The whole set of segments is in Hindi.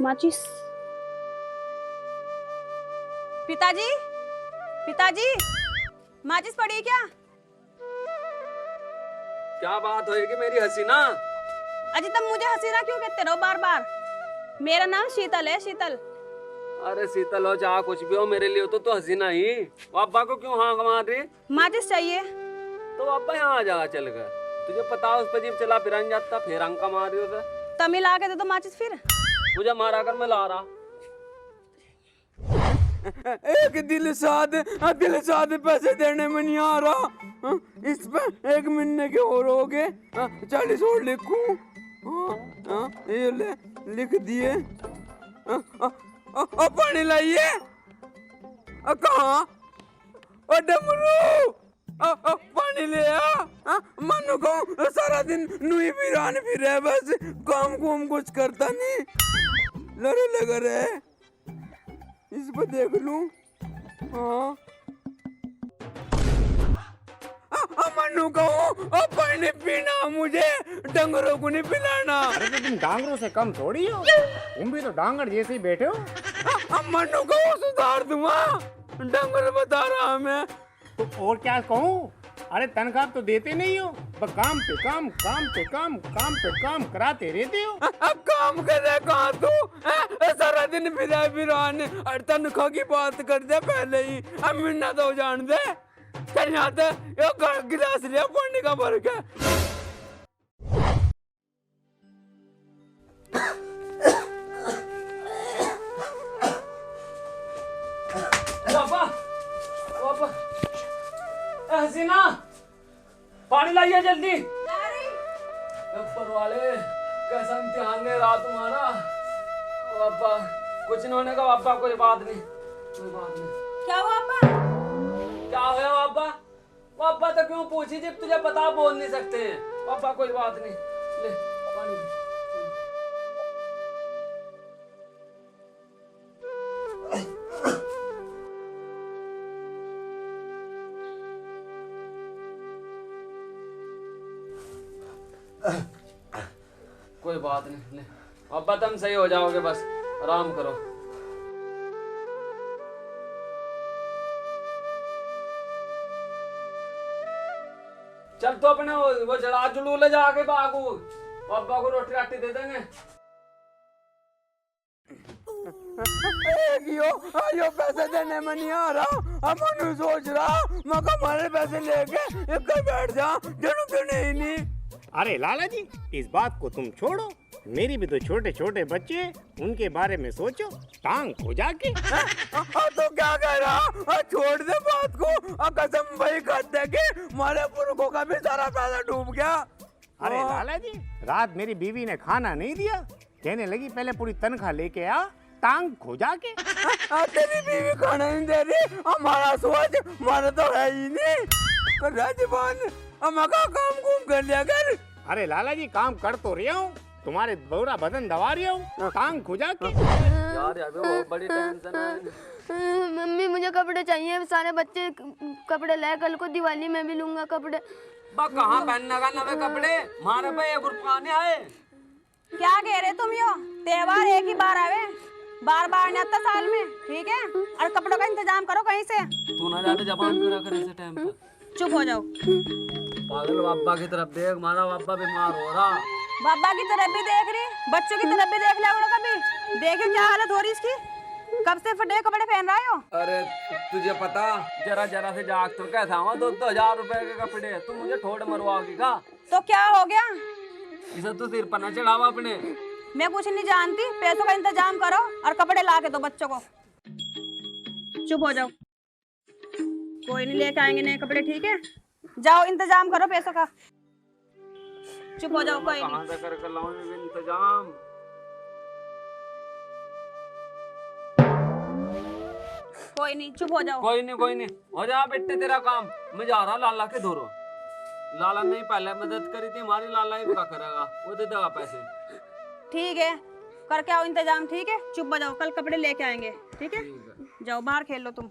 माचिस। पिताजी, पिताजी, माचिस पड़ी क्या? क्या बात होएगी मेरी हसीना? अजी तुम मुझे हसीना क्यों कहते रहो बार बार? मेरा नाम शीतल है, शीतल। अरे शीतल हो चाहे कुछ भी हो, मेरे लिए तो हसीना ही। अब्बा को क्यों हाँ मार रही? माचिस चाहिए। तो अब्बा यहाँ आ जाएगा चल कर। तुझे पता है उस पर जीप चला फिर जाता, फिर अंका मार रही उसे। तमिल आके दे दो माचिस फिर। मुझे मारा कर मैं ला रहा। एक दिल साध पैसे देने में नहीं आ रहा। इस पे 1 महीने के और हो गए। 40 और लिखूं? ये ले लिख दिए। पानी लाइए। कहाँ? डमरू पानी ले आ। मनु को सारा दिन नुई फिरान फिरे, बस काम कुम कुछ करता नहीं, लड़े लगा रहे। इस पर देख लूं। हाँ मनु कहूँ पानी पीना, मुझे डंगरों को नहीं पिलाना। अरे तो तुम डांगरों से कम थोड़ी हो, तुम भी तो डांगर जैसे ही बैठे हो। मनु कहूँ सुधार दूंगा, डंगर बता रहा मैं। तो और क्या कहूँ? अरे तनख्वाह तो देते नहीं हो, बस काम पे काम, काम पे काम, काम पे काम कराते रहते हो। काम करे कहाँ तू? सारा दिन फिरा फिरान, और तनख्वाह की बात कर दे पहले ही। अब मिलना तो जान दे। चल यहाँ से एक गिलास लिया पानी का भर के। हसीना पानी लाइए जल्दी। ऊपर वाले कैसा इम्तिहान ले रहा तुम्हारा? पापा कुछ नहीं होने का पापा, कोई बात नहीं, कोई बात नहीं। क्या हुआ पापा? क्या हुआ पापा? पापा तो क्यों पूछी जब तुझे पता बोल नहीं सकते हैं। पापा कोई बात नहीं, ले पानी ले। कोई बात नहीं, ले अब्बा तुम सही हो जाओगे, बस आराम करो। चल तो अपने वो जड़ा जुलू ले जाके बागू, अब्बा को रोटी राटी दे देंगे। यो पैसे देने में नहीं आ रहा। अब मनु सोच रहा मैं हमारे पैसे लेके एक बैठ जा, जनू तो नहीं। अरे लाला जी, इस बात को तुम छोड़ो, मेरी भी तो छोटे छोटे बच्चे, उनके बारे में सोचो। टांग को जाके तो क्या कह रहा? छोड़ दे बात को। कसम भाई खाते के हमारे पुरखों का भी सारा पैसा डूब गया। अरे लाला जी, रात मेरी बीवी ने खाना नहीं दिया, कहने लगी पहले पूरी तनख्वाह लेके आ, टांग खो जाके। तेरी बीवी खाना नहीं दे रही, हमारा सोच हमारा तो है ही नहीं। राजबान का काम कुम कर लिया कर। अरे लाला जी, काम कर तो रहा हूँ, तुम्हारे पूरा बदन दबा रहा हूँ, टांग खो जाके। यार यहाँ पे बहुत बड़ी टेंशन है। मम्मी मुझे कपड़े चाहिए, सारे बच्चे कपड़े लाए, कल को दिवाली में भी लूंगा कपड़े। कहाँ पहनने का नवे कपड़े? मारे पे 1 रुपया नहीं आए। क्या कह रहे तुम? यो त्योहार एक ही बार आवे, बार बार नहीं आता साल में, ठीक है? और कपड़ों का इंतजाम करो कहीं से। तू ना ज्यादा जबान पूरा करे ऐसे टाइम पर। चुप हो जाओ। पागल बाबा की तरफ देख, हमारा बाबा बीमार हो रहा। बाबा की तरफ भी देख रही, बच्चों की तरफ भी देख लिया करो कभी। देखिए क्या हालत हो रही इसकी, कब से फटे कपड़े पहन रहे हो? अरे तुझे पता, जरा जरा से जाग तो कैसा हुआ? 2-2 हजार रुपए के कपड़े, तू मुझे ठोड़ मरवाओगी का? तो क्या हो गया? इसे तू सिर पर न चढ़ावा अपने। मैं कुछ नहीं जानती, पैसों का इंतजाम करो और कपड़े ला के दो बच्चों को। चुप हो जाओ, कोई नहीं लेके आएंगे नए कपड़े, ठीक है? जाओ इंतजाम करो पैसों का। चुप हो जाओ, कोई कहाँ नहीं। से कर लाऊं इंतजाम? कोई नहीं, चुप हो जाओ। कोई नहीं हो जा बेटे, तेरा काम। मैं जा रहा लाला के धोरो। लाला ने पहले मदद करी थी हमारी, लाला ही क्या करेगा? वो दे देगा पैसे। ठीक है, करके आओ इंतजाम, ठीक है? चुप हो जाओ, कल कपड़े लेके आएंगे, ठीक है? जाओ बाहर खेल लो तुम।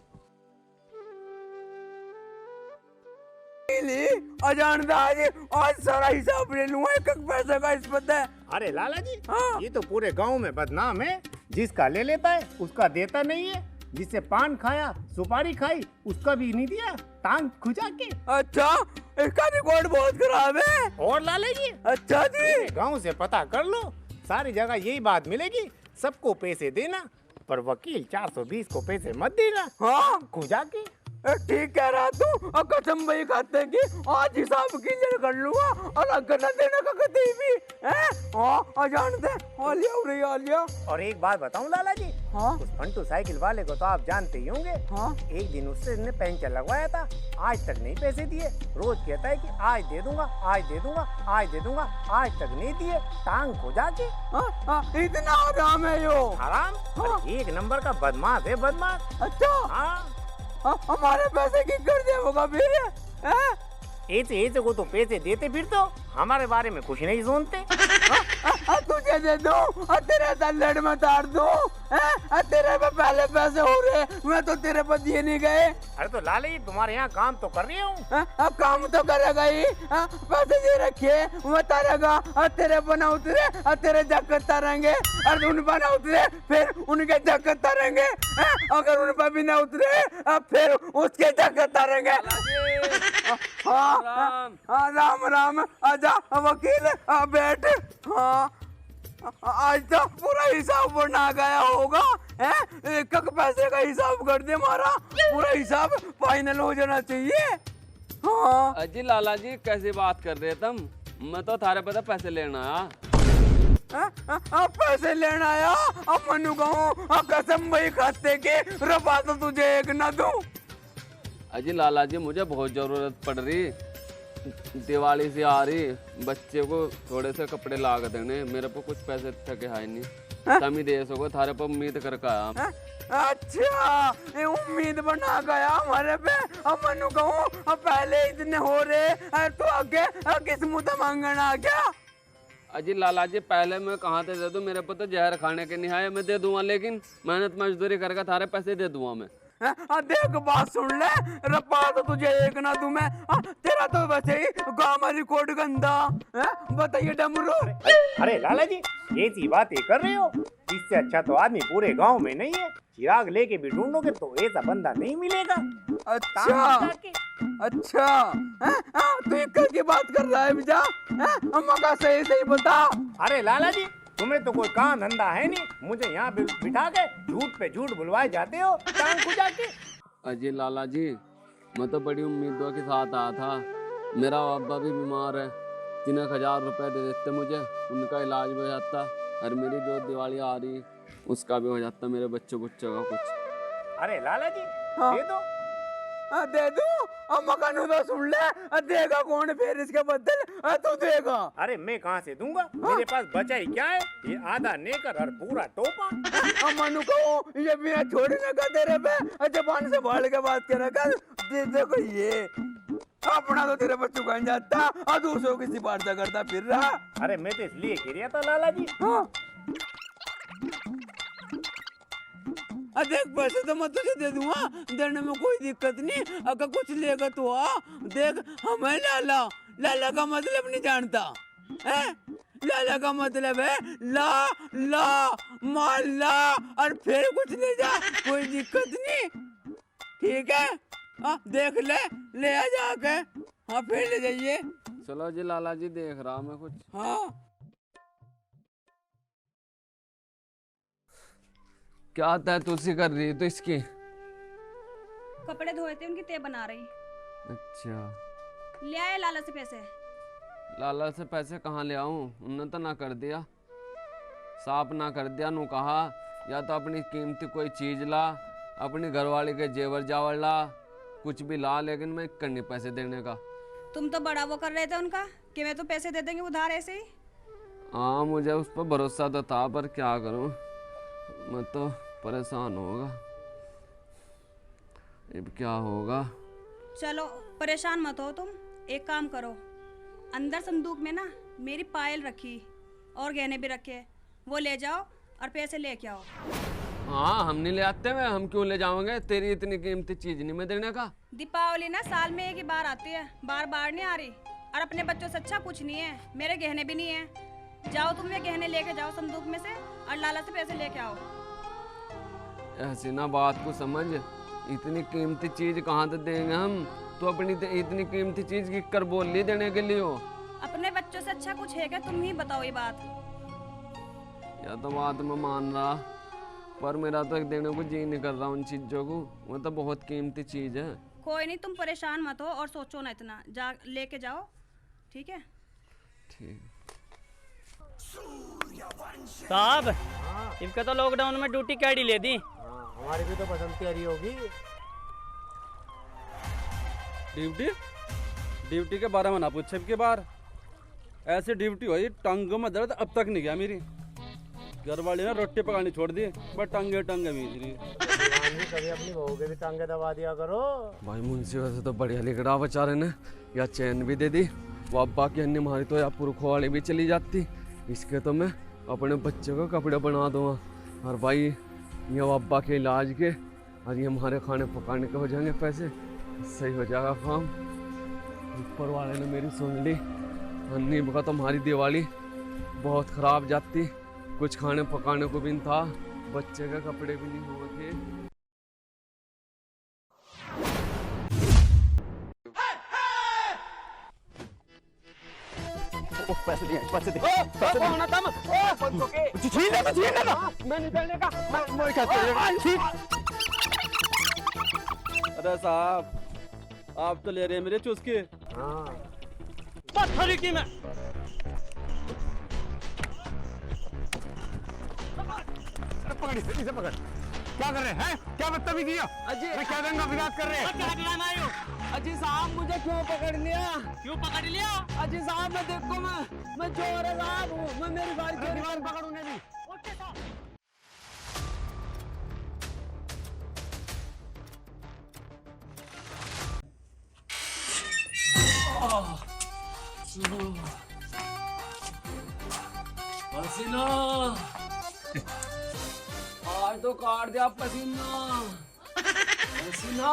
अजान आज सारा हिसाब ले लूंगा, एक एक पैसे का इस पता है। अरे लाला जी, हाँ। ये तो पूरे गांव में बदनाम है, जिसका ले लेता है उसका देता नहीं है, जिससे पान खाया सुपारी खाई उसका भी नहीं दिया, टांग खुजा के। अच्छा, इसका रिकॉर्ड बहुत खराब है। और लाले जी, अच्छा जी, गांव से पता कर लो, सारी जगह यही बात मिलेगी, सबको पैसे देना पर वकील 420 को पैसे मत देना। हाँ खुजा के। ठीक कह रहा तू। और कसम भाई खाते की आज हिसाब क्लियर कर लूंगा और अगर न देने का कहीं भी है। हाँ जानते आलिया हो रही आलिया। और एक बात बताऊं लाला जी, हाँ उस फंटू साइकिल वाले को तो आप जानते ही होंगे। हाँ एक दिन उससे ने पंचर लगवाया था, आज तक नहीं पैसे दिए। रोज कहता है कि आज दे दूंगा, आज दे दूंगा, आज दे दूंगा, आज तक नहीं दिए, टांग खुजा के। इतना आराम है यो। आराम? हाँ। एक नंबर का बदमाश है, बदमाश। अच्छा हमारे पैसे की कर दे होगा फिर। ऐसे को तो पैसे देते फिर तो हमारे बारे में कुछ नहीं सुनते। तुझे दे दो तेरे तल्लड़ में तार दो। तेरे पे पहले पैसे हो रहे, मैं तो तेरे पे दिए नहीं गए। अरे तो लाले जी तुम्हारे यहाँ काम तो कर रही हूँ। काम तो करेगा ही, पैसे दे रखे वो तारेगा। तेरे पर ना उतरे तेरे जगत तारेंगे, और उन पर ना उतरे फिर उनके जगत तारेंगे। अगर उन पर भी ना उतरे फिर उसके जगत तारेंगे। हाँ राम राम। आजा वकील बैठ। हाँ आज तो पूरा हिसाब बना गया होगा। एक एक पैसे का हिसाब कर दे, हमारा पूरा हिसाब फाइनल हो जाना चाहिए। हाँ अजी लाला जी कैसी बात कर रहे तुम? मैं तो थारे पता पैसे लेना आया। पैसे लेना आया? अब मनु कहूँ कसम भाई खाते के रफा तो तुझे एक ना दूं। अजी लाला जी मुझे बहुत जरूरत पड़ रही, दिवाली से आ रही, बच्चे को थोड़े से कपड़े ला के देने, मेरे को कुछ पैसे थके है नहीं, तमी दे सको, थारे पर उम्मीद करके आया। अच्छा ये उम्मीद बना गया हमारे पे। अब मनु कहूँ पहले इतने हो रहे तो आगे किस मुँह मांगना आ गया। अजी लाला जी पहले मैं कहाँ से दे दूं, मेरे को तो जहर खाने के नहीं आए, मैं दे दूंगा, लेकिन मेहनत मजदूरी करके थारे पैसे दे दूंगा मैं। देख बात सुन ले, रब्बा तो तुझे एक ना दूं मैं। तेरा तो वैसे ही गाँव में रिकॉर्ड गंदा। बताइए डमरू। अरे लाला जी ऐसी बातें कर रहे हो, इससे अच्छा तो आदमी पूरे गांव में नहीं है। चिराग लेके भी ढूंढोगे तो ऐसा बंदा नहीं मिलेगा। अच्छा तू एक की बात कर रहा है भैया? अम्मा का सही सही बता। अरे लाला जी तुम्हें तो कोई काम धंधा है नहीं, मुझे यहाँ बिठा के झूठ पे झूठ बुलवाए जाते हो टांग खुजा के। अजी लाला जी मैं तो बड़ी उम्मीदों के साथ आया था, मेरा अब्बा भी बीमार है, 3,000 रुपए दे देते मुझे, उनका इलाज हो जाता, और मेरी जो दिवाली आ रही उसका भी हो जाता, मेरे बच्चों का कुछ। अरे लाला जी हाँ। दे दो। दे दूं? अम्मा का तो सुन ले, देगा कौन फिर इसके बदल? तू देगा? अरे मैं कहाँ से दूंगा, मेरे पास बचा ही क्या है, ये आधा नेकर और पूरा टोपा। मनु को ये बिना छोड़ने का तेरे पे जबान से बाल के बात करेगा। देखो ये अपना तो तेरे बच्चों का जाता और दूसरों की सिफारिश करता फिर रहा। अरे मैं तो इसलिए कह रहा था लाला जी। हाँ देख पैसे तो मैं तुझे दे दूंगा, देने में कोई दिक्कत नहीं। अगर कुछ लेगा तो आ देख। हमें लाला का मतलब नहीं जानता है। लाला का मतलब है ला ला माल ला और फिर कुछ ले जा, कोई दिक्कत नहीं। ठीक है देख ले आ जाके। हाँ फिर ले जाइए। चलो जी लाला जी देख रहा मैं कुछ। हाँ क्या तय तुलसी कर रही है तो इसकी? कपड़े धोए थे उनकी तय बना रही। अच्छा ले आए लाला से पैसे? लाला से पैसे कहाँ ले आऊं, उन्होंने तो ना कर दिया, साफ ना कर दिया। नू कहा या तो अपनी कीमती कोई चीज ला, अपनी घरवाली के जेवर जावर ला, कुछ भी ला, लेकिन मैं करनी पैसे देने का। तुम तो बड़ा वो कर रहे थे उनका कि मैं तो पैसे दे देंगे उधार ऐसे ही। हाँ मुझे उस पर भरोसा तो था, पर क्या करूं, मैं तो परेशान होगा, अब क्या होगा। चलो परेशान मत हो तुम, एक काम करो, अंदर संदूक में ना मेरी पायल रखी और गहने भी रखे, वो ले जाओ और पैसे लेके आओ। हाँ हम नहीं ले आते हुए, हम क्यों ले जाओगे, तेरी इतनी कीमती चीज नहीं मैं देने का। दीपावली ना साल में एक ही बार आती है, बार बार नहीं आ रही, और अपने बच्चों से अच्छा कुछ नहीं है, मेरे गहने भी नहीं है। जाओ तुम ये गहने लेके जाओ संदूक में से और लाला से पैसे लेके आओ। ऐसी ना बात को समझ, इतनी कीमती चीज कहाँ से देंगे हम? तो अपनी इतनी कीमती चीज की कर बोल ली देने के लिए हो। अपने बच्चों से अच्छा कुछ है क्या? तुम ही बताओ ये बात। या तो बात मैं मान रहा, पर मेरा तो देने को जी नहीं कर रहा उन चीजों को। वो तो बहुत कीमती चीज है। कोई नहीं, तुम परेशान मत हो और सोचो ना इतना, जा लेके जाओ, ठीक है? ठीक। साहब इनका तो लॉकडाउन में ड्यूटी कैडी ले दी। हमारी भी तो पसंद तैयारी होगी। ड्यूटी ड्यूटी के बारे में ना पूछे के बार, ऐसी ड्यूटी हुई टंग में दर्द अब तक नहीं गया मेरी। घर वाले ने रोटी पकानी छोड़ दी, बस टंगे टंगे मीज रही। कभी अपनी बहू के भी टांगे दबा दिया करो। भाई मुंशी वैसे तो बढ़िया लिख रहा बेचारे ने, या चैन भी दे दी। वो अब्बा की अन्य मारी तो या पुरखों वाली भी चली जाती। इसके तो मैं अपने बच्चे को कपड़े बना दूंगा, और भाई ये अब्बा के इलाज के और ये हमारे खाने पकाने के हो जाएंगे पैसे, सही हो जाएगा काम। ऊपर वाले ने मेरी सुन ली। अन्नी का तो हमारी दिवाली बहुत खराब जाती, कुछ खाने पकाने को भी नहीं था, बच्चे के कपड़े भी नहीं हुए थे। पैसे दिए, पैसे दे। छीन लेना। मैं निकलने का। मैं क्या करूँगा? अरे साहब आप तो ले रहे हैं मेरे चुस्के। हाँ पत्थर की मैं पकड़, इसे पकड़। क्या कर रहे हैं? क्या बदतमीजी है? अरे क्या दंगा विवाद कर रहे हैं? अजी साहब मुझे क्यों पकड़ लिया? क्यों पकड़ लिया? अजी साहब मैं देखो मैं चोर है साहब, मैं मेरी गाड़ी चोरी दीवार पकड़ उन्हें भी। पसीना आज तो काट दिया पसीना। पसीना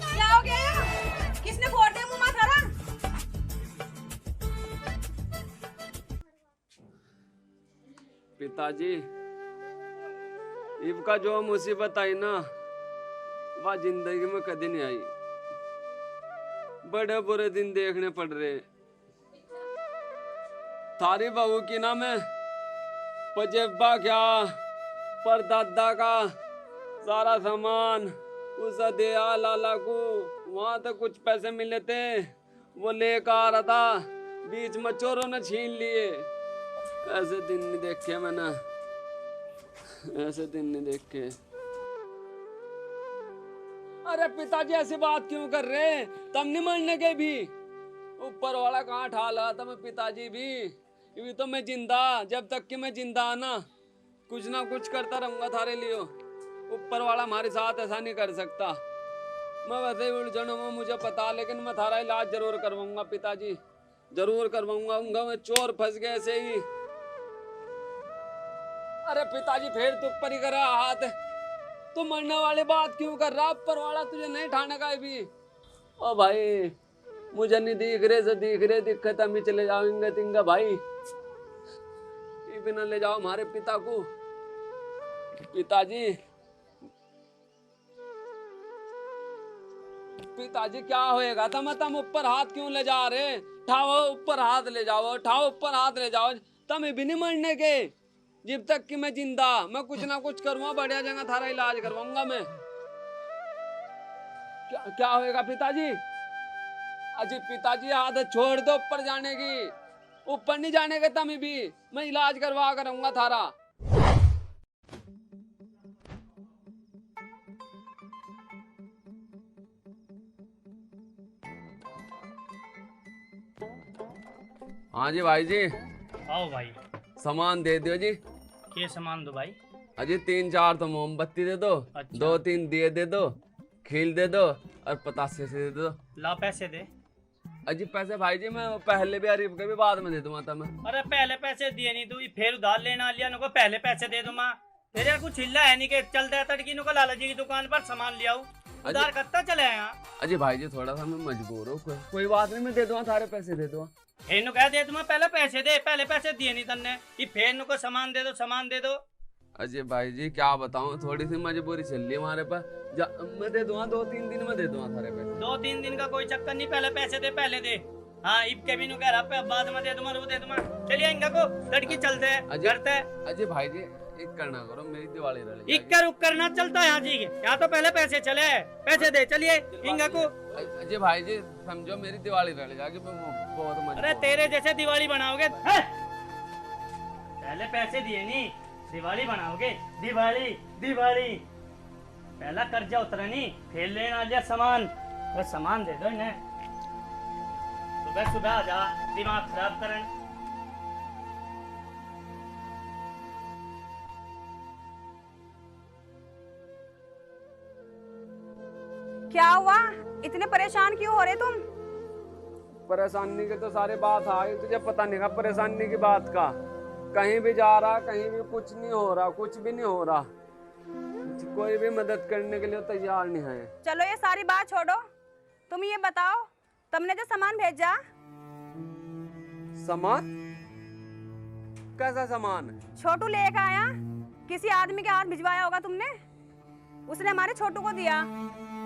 क्या हो गया? किसने फोड़ दिया मुंह माथारा? पिताजी, इब का जो मुसीबत आई ना वह जिंदगी में कभी नहीं आई। बड़े बुरे दिन देखने पड़ रहे। थारी बहू की ना मैं पजेबा क्या पर दादा का सारा सामान उसे दिया लाला को। वहां तक कुछ पैसे मिले थे, वो लेकर आ रहा था, बीच में चोरों ने छीन लिए। ऐसे दिन नहीं देखे मैंने, ऐसे दिन नहीं देखे। अरे पिताजी ऐसी बात क्यों कर रहे हैं? तम नहीं मरने के भी ऊपर वाला कहाँ ठा लगा था। मैं पिताजी भी तो मैं जिंदा, जब तक कि मैं जिंदा ना कुछ ना कुछ करता रहूंगा थारे लिए। ऊपर वाला हमारे साथ ऐसा नहीं कर सकता। मैं वैसे ही उलझनों में मुझे पता, लेकिन मैं थारा इलाज जरूर करवाऊंगा पिताजी, जरूर करवाऊंगा। मैं चोर फंस गए ऐसे ही। अरे पिताजी फिर तू ऊपर ही करा हाथ, तू मरने वाली बात क्यों कर रहा? ऊपर वाला तुझे नहीं ठाने का भी। ओ भाई मुझे नहीं दिख रहे से दिख रहे, दिक्कत हम ही चले जाएंगे तिंगा भाई। बिना ले जाओ हमारे पिता को। पिताजी पिताजी क्या होएगा? तम ऊपर हाथ क्यों ले जा रहे? ठाओ ऊपर हाथ ले जाओ, ठाओ ऊपर हाथ ले जाओ। तम भी नहीं मरने के, जब तक कि मैं जिंदा मैं कुछ ना कुछ करूंगा, बढ़िया जगह थारा इलाज करवाऊंगा मैं। क्या होएगा पिताजी? अजी पिताजी हाथ छोड़ दो ऊपर जाने की, ऊपर नहीं जाने के। तम भी मैं इलाज करवा करूंगा थारा। हाँ जी भाई जी, आओ भाई। सामान दे दो जी। क्या सामान दो भाई? अजी 3-4 तो मोमबत्ती दे दो, अच्छा। 2-3 दिए दे दो, खील दे दो और पतासे से दे दो। ला पैसे दे। अजी पैसे भाई जी मैं पहले भी अरीब के भी बाद में दे दूंगा था मैं। अरे पहले पैसे दिए नहीं तू, फिर उधार लेना लिया नुको पहले पैसे दे दूंगा। फिर यार कुछ हिल्ला है नहीं कि चल दे तड़की नुको लाला जी की दुकान पर सामान ले आऊं। उधार करता चले यहाँ। अजय भाई जी थोड़ा सा मैं मजबूर हूँ, कोई बात नहीं, मैं दे दूंगा, सारे पैसे दे दूंगा। फेर नु कह दे तुम्हें पहले पैसे दे, पहले पैसे दिए नहीं तन्ने, ये फेर नु को सामान दे दो, सामान दे दो। अजय भाई जी क्या बताऊं, थोड़ी सी मजबूरी चल रही है हमारे पास। मैं दे दूंगा, 2-3 दिन में दे दूंगा सारे पैसे। 2-3 दिन का कोई चक्कर नहीं, पहले पैसे दे, पहले दे। हाँ इब के भी नु कह रहा बाद में दे दूंगा, वो दे दूंगा। चलिए इनका को लड़की चलते है करते है। अजय भाई जी एक करना करो, मेरी दिवाली रही इक्कर उक्कर ना चलता यहाँ जी, यहाँ तो पहले पैसे चले, पैसे दे। चलिए इनका को। अजय भाई जी समझो मेरी दिवाली रह जाएगी, बहुत मजा। अरे तेरे जैसे दिवाली बनाओगे, पहले पैसे दिए नहीं दिवाली बनाओगे। दिवाली दिवाली पहला कर्जा उतरा नहीं, फिर लेना लिया सामान, तो सामान दे दो इन्हें। सुबह सुबह आ जा, दिमाग खराब करन। क्या हुआ, इतने परेशान क्यों हो रहे तुम? परेशानी के तो सारे बात आई, तुझे पता नहीं का परेशानी की बात का। कहीं भी जा रहा, कहीं भी कुछ नहीं हो रहा, कुछ भी नहीं हो रहा, कोई भी मदद करने के लिए तैयार नहीं है। चलो ये सारी बात छोड़ो, तुम ये बताओ तुमने जो सामान भेजा। सामान? कैसा सामान? छोटू लेकर आया, किसी आदमी के हाथ भिजवाया होगा तुमने, उसने हमारे छोटू को दिया,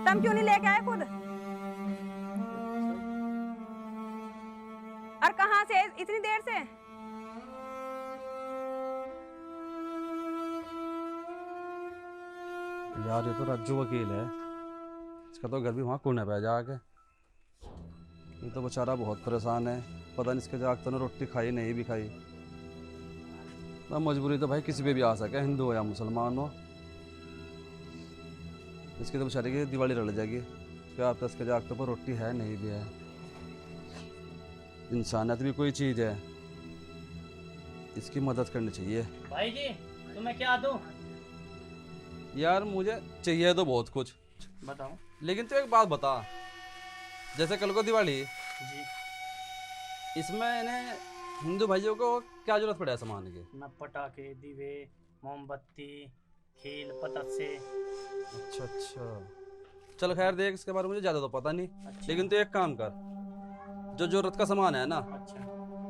तुम क्यों नहीं लेके आए खुद? और कहां से इतनी देर से? यार ये तो राजू वकील है, इसका तो घर भी वहाँ कोने पे जाके। ये तो बेचारा बहुत परेशान है, पता नहीं इसके जाग तो ने रोटी खाई नहीं भी खाई। मैं मजबूरी तो भाई किसी पे भी आ सके, हिंदू हो या मुसलमान हो। इसकी तो बेचारे की दिवाली रल जाएगी, क्या आप तो इसके जाग तो पर रोटी है नहीं भी है। इंसानियत भी कोई चीज़ है, इसकी मदद करनी चाहिए। भाई जी तुम्हें क्या दूं? यार मुझे चाहिए तो बहुत कुछ, बताओ। लेकिन तो एक बात बता, जैसे कल को दिवाली, जी इसमें इन्हें हिंदू भाइयों को क्या जरूरत पड़े सामान की? ना पटाखे, दीवे, मोमबत्ती, खील, पतासे। अच्छा अच्छा, चल खैर देख, इसके बारे में मुझे ज़्यादा तो पता नहीं। अच्छा। लेकिन तो एक काम कर, जो जरूरत का सामान है ना, अच्छा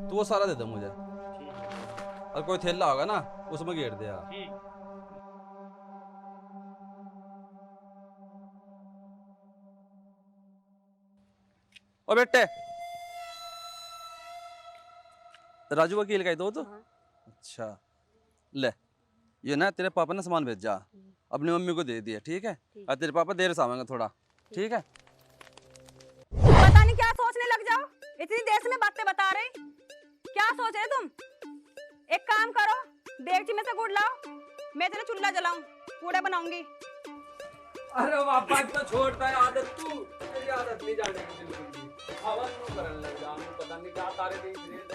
तो वो सारा दे दे मुझे, ठीक है, और कोई थैला होगा ना उसमें घेर दे यार। ठीक। ओ बेटे, राजू वकील का ही तो तू? अच्छा ले, ये ना तेरे पापा ने सामान भेजा, अपनी मम्मी को दे दिया, ठीक है? और तेरे पापा देर से आवेंगे थोड़ा, ठीक है? पता नहीं क्या सोचने लग जाओ, इतनी देर से मैं बातें बता रही, क्या सोच रहे तुम? एक काम करो, देगची में से गुड़ लाओ, मैं तेरा चूल्हा जलाऊं, पूड़े बनाऊंगी। अरे बापा तो छोड़ता है आदत, तू तेरी आदत नहीं जाने की बिल्कुल भी। हवन क्यों करने लग जा, पता नहीं क्या तारे देख रहे हैं।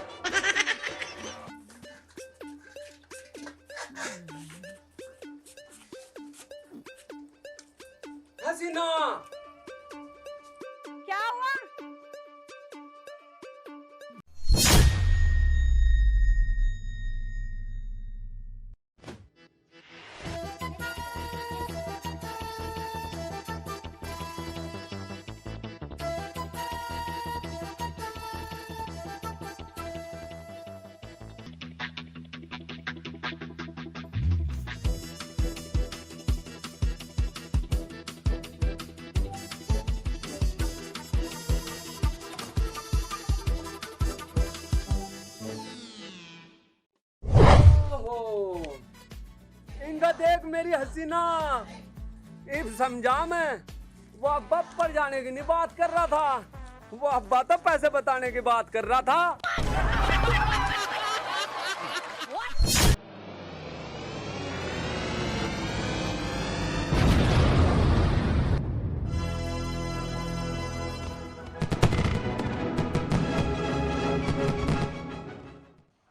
हसीना क्या हुआ? इनका देख मेरी हसीना, इब समझा मैं, वो अब्बा पर जाने की नहीं बात कर रहा था, वो अब्बा तो पैसे बताने की बात कर रहा था।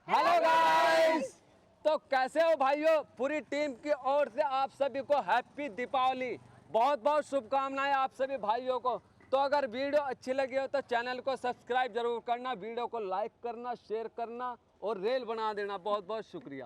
हेलो गाइस, तो कैसे हो भाइयों? पूरी टीम की ओर से आप सभी को हैप्पी दीपावली, बहुत बहुत शुभकामनाएं आप सभी भाइयों को। तो अगर वीडियो अच्छी लगी हो तो चैनल को सब्सक्राइब जरूर करना, वीडियो को लाइक करना, शेयर करना और रील बना देना। बहुत बहुत शुक्रिया।